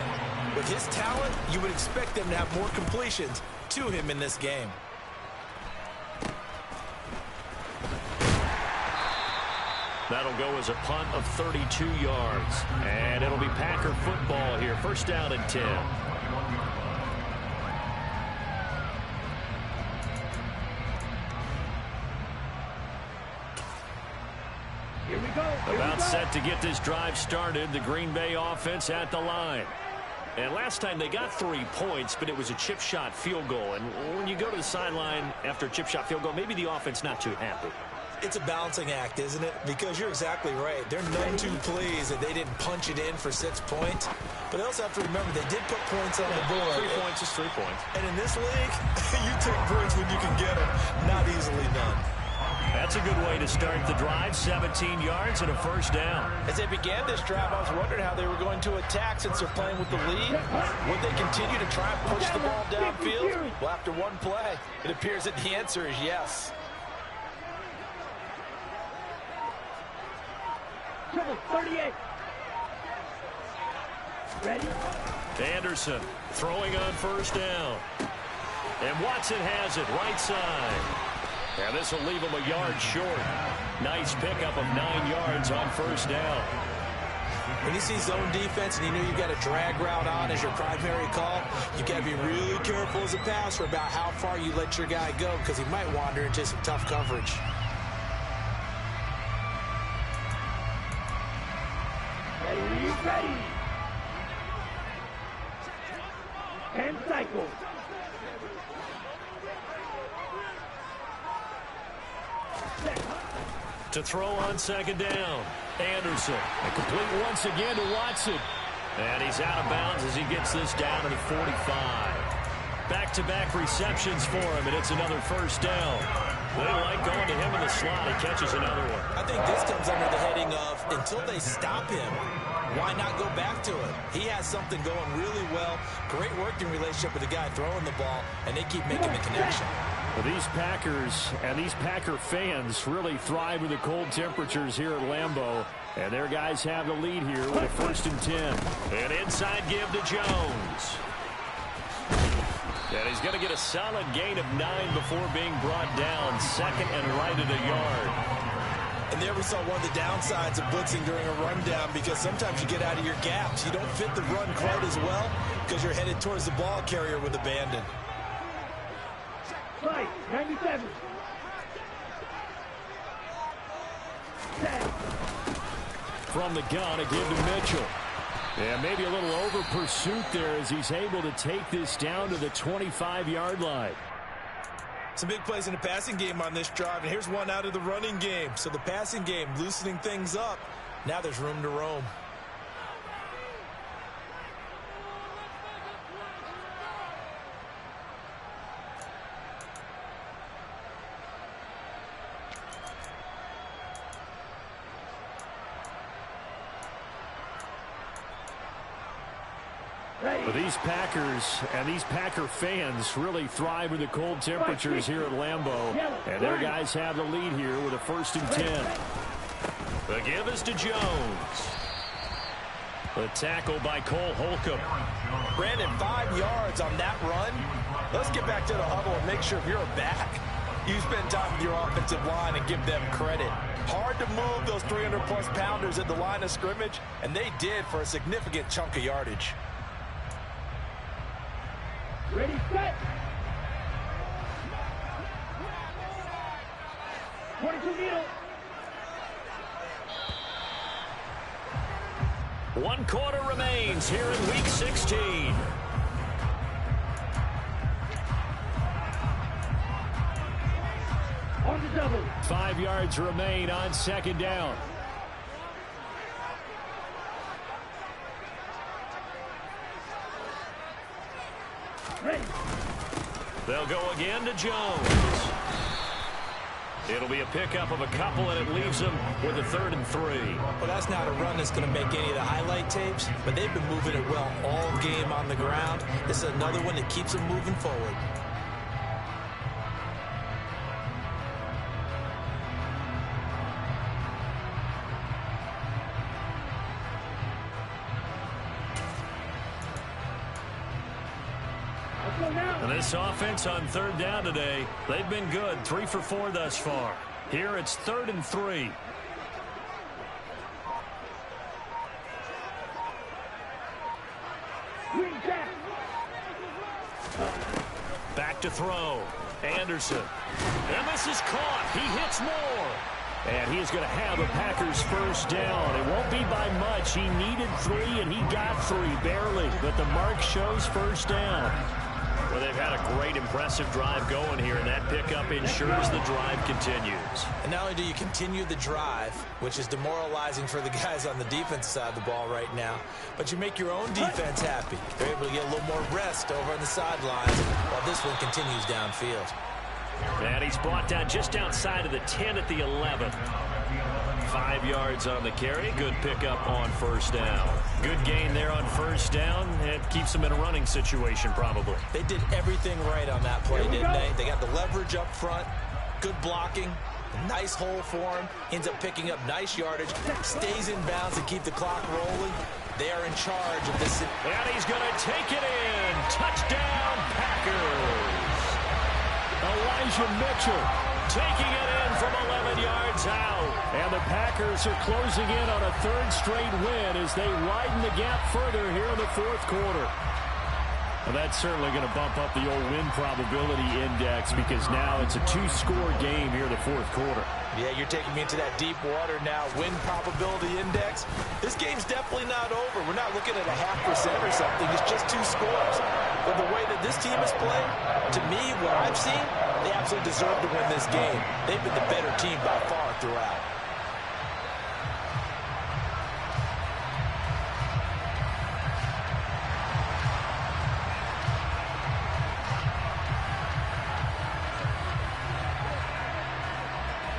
with his talent, you would expect them to have more completions to him in this game. That'll go as a punt of 32 yards. And it'll be Packer football here. 1st down and 10. Here we go. About set to get this drive started. The Green Bay offense at the line. And last time they got 3 points, but it was a chip shot field goal. And when you go to the sideline after a chip shot field goal, maybe the offense not too happy. It's a balancing act, isn't it? Because you're exactly right. They're none too pleased that they didn't punch it in for 6 points. But they also have to remember they did put points on the board. 3 points is 3 points. And in this league, you take points when you can get them. Not easily done. That's a good way to start the drive. 17 yards and a 1st down. As they began this drive, I was wondering how they were going to attack since they're playing with the lead. Would they continue to try and push the ball downfield? Well, after one play, it appears that the answer is yes. Triple 38. Ready? Anderson throwing on 1st down. And Watson has it right side. And this will leave him a yard short. Nice pickup of 9 yards on 1st down. When you see zone defense and you know you've got a drag route on as your primary call, you've got to be really careful as a passer about how far you let your guy go because he might wander into some tough coverage. Ready. And cycle. To throw on 2nd down. Anderson. And complete once again to Watson. And he's out of bounds as he gets this down to the 45. Back-to-back receptions for him, and it's another 1st down. They like going to him in the slot. He catches another one. I think this comes under the heading of until they stop him, why not go back to it? He has something going really well. Great working relationship with the guy throwing the ball, and they keep making the connection. Well, these Packers and these Packer fans really thrive with the cold temperatures here at Lambeau. And their guys have the lead here with a 1st and 10. And inside give to Jones. And he's going to get a solid gain of 9 before being brought down. 2nd and right at a yard. And there we saw one of the downsides of blitzing during a rundown because sometimes you get out of your gaps. You don't fit the run quite as well because you're headed towards the ball carrier with abandon. Fight, 97. From the gun, a give to Mitchell. And maybe a little over pursuit there as he's able to take this down to the 25-yard line. Some big plays in the passing game on this drive, and here's one out of the running game. So the passing game loosening things up. Now there's room to roam. But these Packers and these Packer fans really thrive with the cold temperatures here at Lambeau. And their guys have the lead here with a 1st and 10. The give is to Jones. The tackle by Cole Holcomb. Brandon, 5 yards on that run. Let's get back to the huddle and make sure if you're back, you spend time with your offensive line and give them credit. Hard to move those 300-plus pounders at the line of scrimmage, and they did for a significant chunk of yardage. Ready, set. 22 needle. 1 quarter remains here in Week 16. On the double. 5 yards remain on 2nd down. Ready. They'll go again to Jones. It'll be a pickup of a couple, and it leaves them with a 3rd and 3. Well, that's not a run that's going to make any of the highlight tapes, but they've been moving it well all game on the ground. This is another one that keeps them moving forward. And this offense on 3rd down today, they've been good. 3 for 4 thus far. Here it's 3rd and 3. Back to throw. Anderson. And this is caught. He hits more. And he's going to have a Packers 1st down. It won't be by much. He needed 3, and he got 3, barely. But the mark shows 1st down. Well, they've had a great, impressive drive going here, and that pickup ensures the drive continues. And not only do you continue the drive, which is demoralizing for the guys on the defense side of the ball right now, but you make your own defense happy. They're able to get a little more rest over on the sidelines while this one continues downfield. And he's brought down just outside of the 10 at the 11. 5 yards on the carry. Good pickup on 1st down. Good gain there on 1st down. It keeps them in a running situation probably. They did everything right on that play, didn't they? They got the leverage up front, good blocking, nice hole for him, ends up picking up nice yardage, stays in bounds to keep the clock rolling. They are in charge of this. And he's going to take it in. Touchdown, Packers. Elijah Mitchell taking it in from 11 yards out. And the Packers are closing in on a 3rd straight win as they widen the gap further here in the 4th quarter. Well, that's certainly going to bump up the old win probability index because now it's a 2-score game here in the 4th quarter. Yeah, you're taking me into that deep water now. Win probability index. This game's definitely not over. We're not looking at a 0.5% or something. It's just 2 scores. But the way that this team is playing, to me, what I've seen, they absolutely deserve to win this game. They've been the better team by far throughout.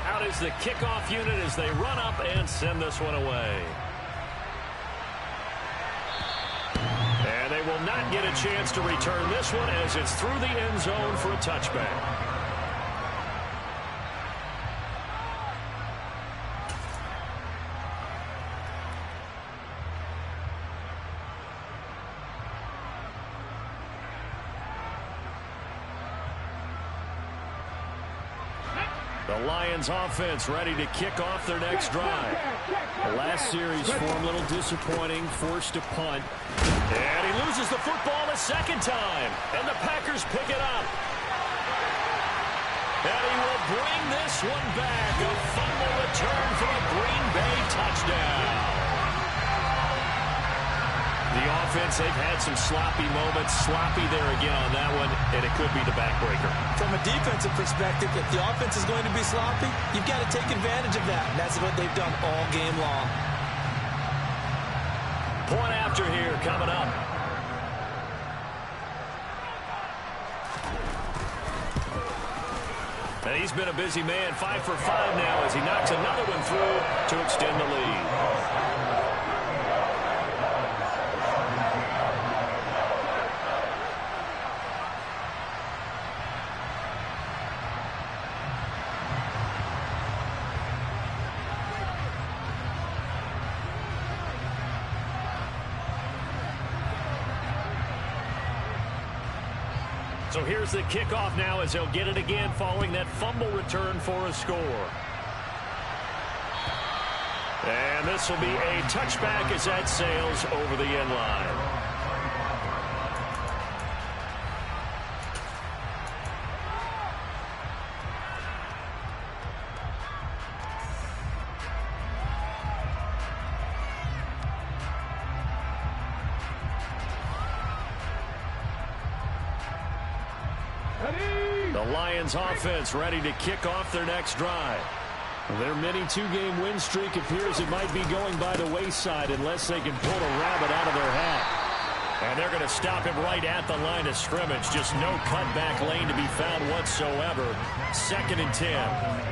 Out is the kickoff unit as they run up and send this one away. And they will not get a chance to return this one as it's through the end zone for a touchback. The Lions offense ready to kick off their next drive. The last series for him a little disappointing, forced to punt. And he loses the football a 2nd time. And the Packers pick it up. And he will bring this one back. A fumble return for a Green Bay touchdown. The offense, they've had some sloppy moments. Sloppy there again on that one, and it could be the backbreaker. From a defensive perspective, if the offense is going to be sloppy, you've got to take advantage of that. And that's what they've done all game long. Point after here coming up. And he's been a busy man, 5 for 5 now as he knocks another one through to extend the lead. So here's the kickoff now as they'll get it again following that fumble return for a score. And this will be a touchback as that sails over the end line. The Lions offense ready to kick off their next drive. Their mini two-game win streak appears it might be going by the wayside unless they can pull a rabbit out of their hat. And they're going to stop him right at the line of scrimmage. Just no cutback lane to be found whatsoever. 2nd and 10.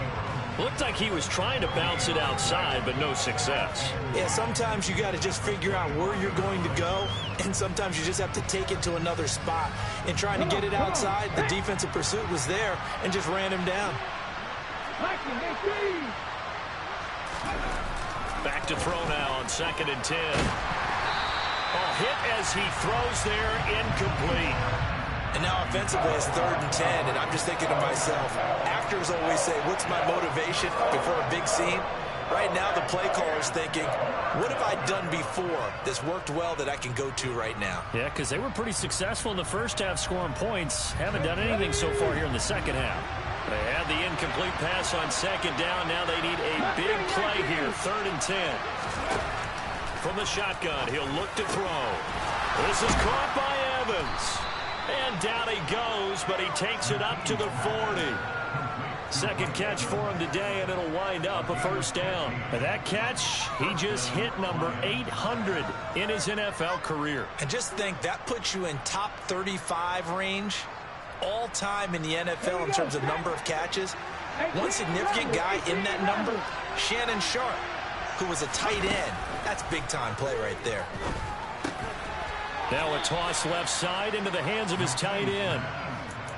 Looked like he was trying to bounce it outside, but no success. Yeah, sometimes you got to just figure out where you're going to go, and sometimes you just have to take it to another spot. In trying to get it outside, the defensive pursuit was there and just ran him down. Back to throw now on 2nd and 10. A hit as he throws there, incomplete. And now offensively it's 3rd and 10, and I'm just thinking to myself, actors always say, what's my motivation before a big scene? Right now the play caller's thinking, what have I done before that's worked well that I can go to right now? Yeah, because they were pretty successful in the first half scoring points. Haven't done anything so far here in the second half. They had the incomplete pass on 2nd down. Now they need a big play here. 3rd and 10. From the shotgun, he'll look to throw. This is caught by Evans. And down he goes, but he takes it up to the 40. Second catch for him today, and it'll wind up a 1st down. And that catch, he just hit number 800 in his NFL career. And just think, that puts you in top 35 range all-time in the NFL in terms of number of catches. One significant guy in that number, Shannon Sharp, who was a tight end. That's big-time play right there. Now a toss left side into the hands of his tight end.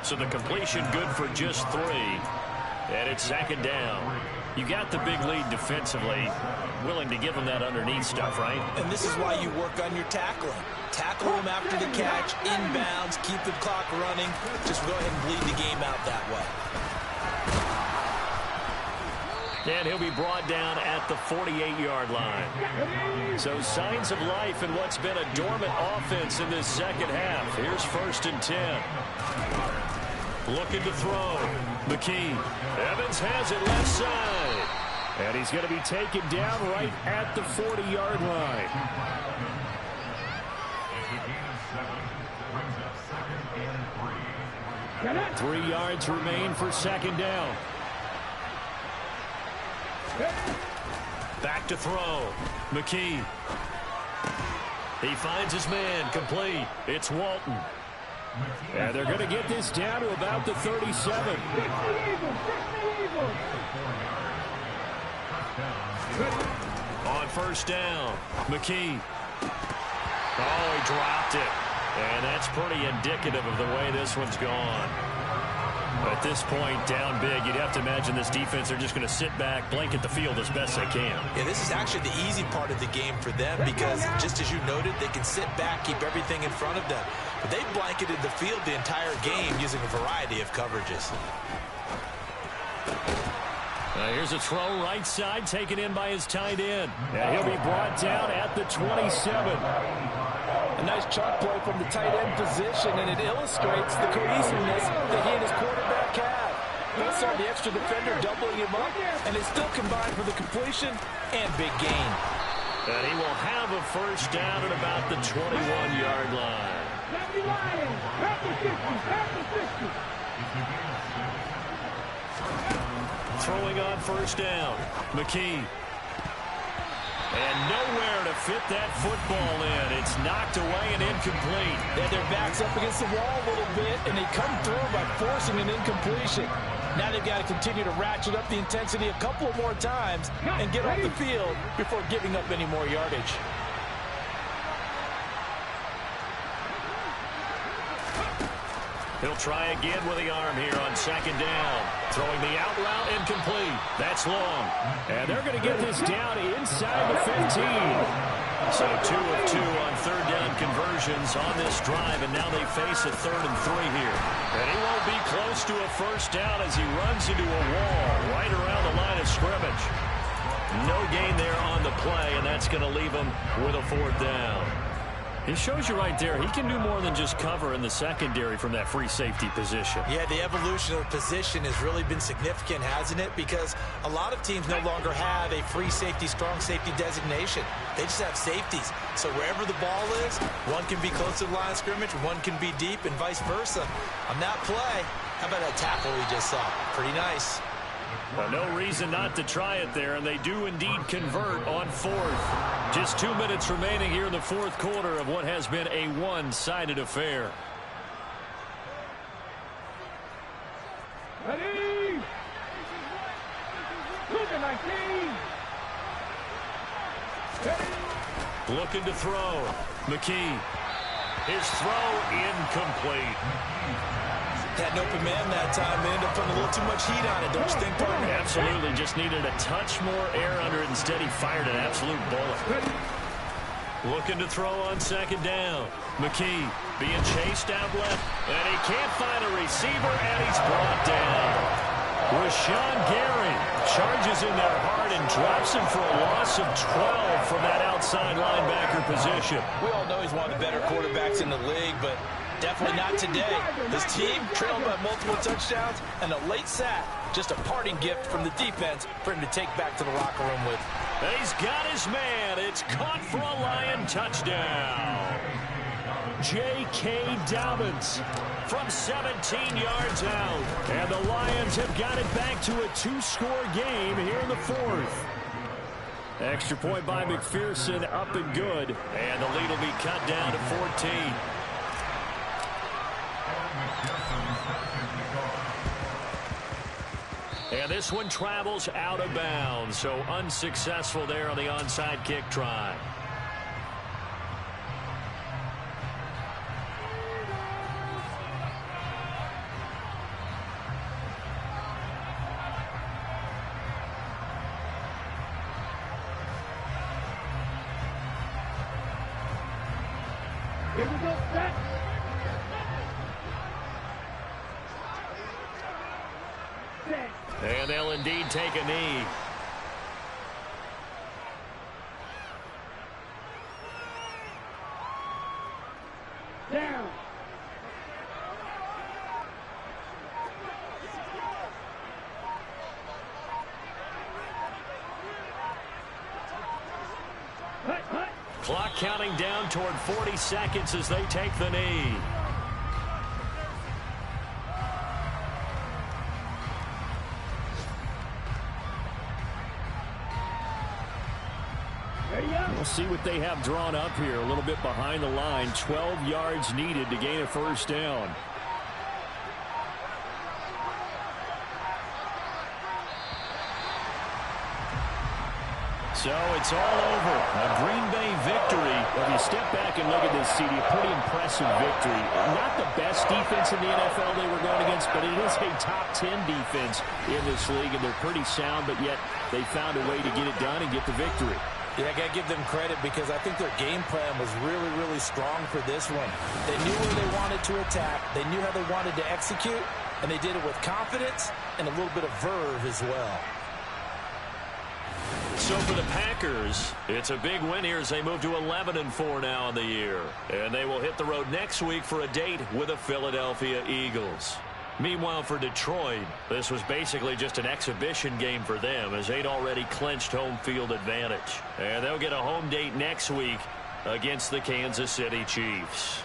So the completion good for just 3. And it's 2nd down. You got the big lead defensively. Willing to give him that underneath stuff, right? And this is why you work on your tackling. Tackle him after the catch, inbounds, keep the clock running. Just go ahead and bleed the game out that way. And he'll be brought down at the 48-yard line. So signs of life in what's been a dormant offense in this second half. Here's 1st and 10. Looking to throw. McKee. Evans has it left side. And he's going to be taken down right at the 40-yard line. Three yards remain for 2nd down. Back to throw. McKee. He finds his man. Complete. It's Walton. And they're going to get this down to about the 37. On 1st down, McKee. Oh, he dropped it. And that's pretty indicative of the way this one's gone. At this point, down big, you'd have to imagine this defense, they're just going to sit back, blanket the field as best they can. Yeah, this is actually the easy part of the game for them because, just as you noted, they can sit back, keep everything in front of them. But they blanketed the field the entire game using a variety of coverages. Here's a throw right side, taken in by his tight end. And he'll be brought down at the 27. A nice chunk play from the tight end position, and it illustrates the cohesiveness that he and his quarterback have. You saw the extra defender doubling him up, and it still combined for the completion and big gain. And he will have a 1st down at about the 21-yard line. Throwing on 1st down, McKee. And nowhere to fit that football in. It's knocked away and incomplete. Yeah, their back's up against the wall a little bit, and they come through by forcing an incompletion. Now they've got to continue to ratchet up the intensity a couple of more times and get off the field before giving up any more yardage. He'll try again with the arm here on 2nd down. Throwing the out route, incomplete. That's long. And they're going to get this down inside the 15. So 2 of 2 on 3rd down conversions on this drive, and now they face a 3rd and 3 here. And he won't be close to a 1st down as he runs into a wall right around the line of scrimmage. No gain there on the play, and that's going to leave him with a 4th down. It shows you right there, he can do more than just cover in the secondary from that free safety position. Yeah, the evolution of position has really been significant, hasn't it? Because a lot of teams no longer have a free safety, strong safety designation. They just have safeties. So wherever the ball is, one can be close to the line of scrimmage, one can be deep, and vice versa. On that play, how about that tackle we just saw? Pretty nice. Well, no reason not to try it there, and they do indeed convert on fourth. Just 2 minutes remaining here in the fourth quarter of what has been a one-sided affair. Ready? Look at my team. Looking to throw. McKee. His throw incomplete. Had an open man that time. They ended up putting a little too much heat on it, don't you think, partner? Absolutely. Just needed a touch more air under it. Instead, he fired an absolute bullet. Looking to throw on second down. McKee being chased out left. And he can't find a receiver, and he's brought down. Rashawn Gary charges in there hard and drops him for a loss of 12 from that outside linebacker position. We all know he's one of the better quarterbacks in the league, but definitely not today. His team trailed by multiple touchdowns, and a late sack, just a parting gift from the defense for him to take back to the locker room with. And he's got his man. It's caught for a Lion touchdown. J.K. Dobbins from 17 yards out. And the Lions have got it back to a two-score game here in the fourth. Extra point by McPherson, up and good. And the lead will be cut down to 14. And this one travels out of bounds, so unsuccessful there on the onside kick try. Here we go, set. Set. And they'll indeed take a knee. Down. Hut, hut. Clock counting down toward 40 seconds as they take the knee. We'll see what they have drawn up here. A little bit behind the line. 12 yards needed to gain a first down. So it's all over. A Green Bay victory. If you step back and look at this, CD, a pretty impressive victory. Not the best defense in the NFL they were going against, but it is a top 10 defense in this league, and they're pretty sound, but yet they found a way to get it done and get the victory. Yeah, I got to give them credit because I think their game plan was really, really strong for this one. They knew where they wanted to attack. They knew how they wanted to execute, and they did it with confidence and a little bit of verve as well. So for the Packers, it's a big win here as they move to 11-4 now in the year. And they will hit the road next week for a date with the Philadelphia Eagles. Meanwhile, for Detroit, this was basically just an exhibition game for them as they'd already clinched home field advantage. And they'll get a home date next week against the Kansas City Chiefs.